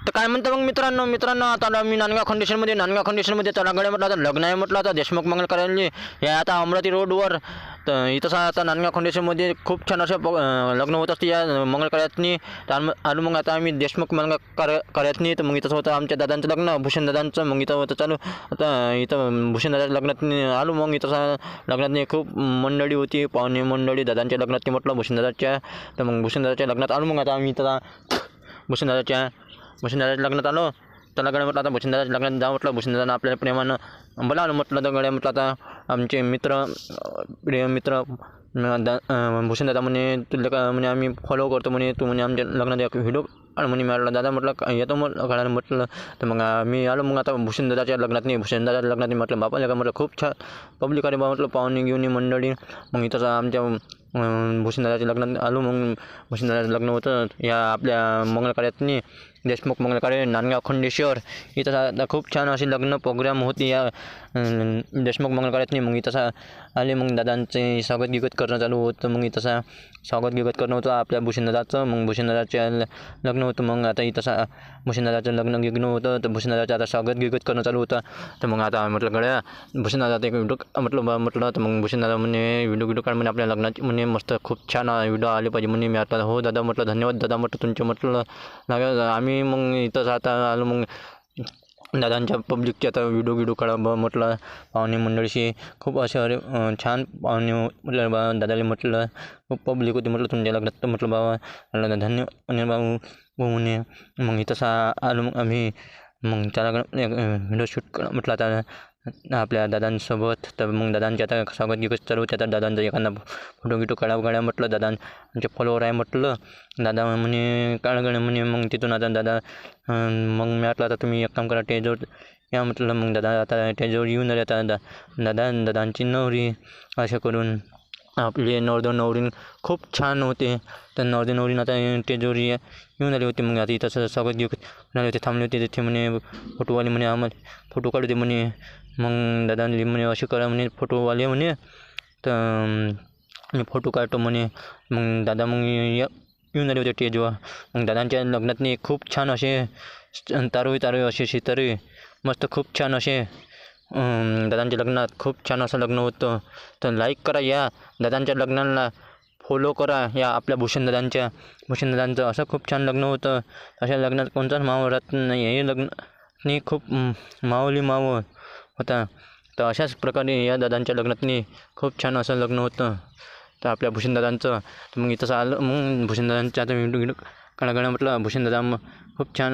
तर काय म्हणतं मग मित्रांनो आता मी नांदगाव खंडेश्वरमध्ये चला गड्या म्हटलं आता लग्न आहे म्हटलं आता देशमुख मंगल कार्यालय हे आता अमरावती रोडवर. तर इथं आता नांदगाव खंडेश्वरमध्ये खूप छान असं लग्न होत असते या मंगल कार्यातनी. तर आलो मग आता आम्ही देशमुख मंगल कार्यातनी. तर मग इथंच होतं आमच्या दादांचं लग्न, भूषण दादांचं. मग इथं होतं चालू आता इथं भूषण दादाच्या लग्नात आलो. मग इथं लग्नात खूप मंडळी होती, पाहुणे मंडळी दादांच्या लग्नात म्हटलं भूषण दादाच्या. तर मग भूषण दादाच्या लग्नात आलो. मग आता आम्ही इथं भूषण दादाच्या लग्नात आलो. त्याला गड्या म्हटलं आता भूषण दादाच्या लग्नात जाऊ म्हटलं. भूषण दादानं आपल्याला प्रेमानं बोलावलं म्हटलं. तर गड्या म्हटलं आता आमचे प्रिय मित्र भूषण दादा म्हणे तुला का म्हणे आम्ही फॉलो करतो म्हणे, तू म्हणे आमच्या लग्नात एक व्हिडिओ काढ म्हणे. मिळाला दादा म्हटलं येतो मग काढायला म्हटलं. तर मग मी आलो. मग आता भूषण दादाच्या लग्नात म्हटलं बापाला का म्हटलं खूप छान पब्लिक आले बा म्हटलं, पाहुणे घेऊन मंडळी. मग इथंच आमच्या भूषण दादाच्या लग्नात आलो. मग भूषण दादाचं लग्न होतं या आपल्या मंगल कार्यातनी, देशमुख मंगल कार्य नांदगाव खंडेश्वर. इथं आता खूप छान असे लग्न प्रोग्राम होते या देशमुख मंगल कार्यातनी. मग इथं आले. मग दादांचे स्वागत गिगत करणं चालू होतं. मग इथं स्वागत गिगत करणं होतं आपल्या भूषण दादाचं. मग भूषण दादाचं लग्न होतं. मग आता इथं भूषण दादाचं लग्न होतं. तर भूषण दादाचं आता स्वागत गिगत करणं चालू होतं. तर मग आता म्हटलं गड्या भूषण दादा एक व्हिडिओ म्हटलं. तर मग भूषण दादा म्हणे व्हिडिओ काढ म्हणे आपल्या लग्नाची म्हणे, मस्त खूप छान व्हिडिओ आले पाहिजे म्हणे. मी आता हो दादा म्हटलं, धन्यवाद दादा म्हटलं तुमचे म्हटलं. आम्ही मग इथंच आता आलो. मग दादांच्या पब्लिकचे आता व्हिडिओ काढा म्हटलं. पाहुणे मंडळीशी खूप असे अरे छान पाहुणे म्हटलं बा दादाला म्हटलं. खूप पब्लिक होती म्हटलं तुमच्या लग्नात. तर म्हटलं बाबा धन्यवाद बाबू म्हणे. मग इथंच आलो. मग आम्ही मग त्याला व्हिडिओ शूट करा म्हटलं आता आपल्या दादांसोबत. तर मग दादांचे आता स्वागत गिगत चालू होते. आता दादांचा एखादा फोटो काढा म्हटलं. दादांचे फॉलोवर आहे म्हटलं. दादा म्हणे काढ म्हणे. मग तिथून आता दादा मग मी म्हटलं आता तुम्ही एक काम करा टेजवर या म्हटलं. मग दादा आता टेजवर येऊन राहिले. आता दादांची नवरी अशा करून आपले नवरी खूप छान होते. तर नवरीनं आता टेजवर येऊन आले होते. मग आता इथं स्वागत घेऊन आले होते, थांबले होते तिथे म्हणे. फोटोवाले म्हणे आम्हाला फोटो काढू दे म्हणे. मग दादांनी म्हणे असे करा म्हणे फोटोवाले म्हणे. तर मी फोटो काढतो म्हणे. मग दादा मग येऊन आले होते टेजवर. मग दादांच्या लग्नातनी खूप छान असे तारोई असे सितारे मस्त खूप छान असे दादांच्या लग्नात खूप छान असं लग्न होतं. तर लाईक करा या दादांच्या लग्नाला, फॉलो करा या आपल्या भूषण दादांचं असं खूप छान लग्न होतं. अशा लग्नात कोणताच मावळ राहत नाही. हे लग्नातनी खूप मावळ होता. तर अशाच प्रकारे या दादांच्या लग्नातनी खूप छान असं लग्न होतं तर आपल्या भूषण दादांचं. तर मग इथंच आलं. मग भूषण दादांच्या आता व्हिडिओ काढा म्हटलं. भूषण दादा खूप छान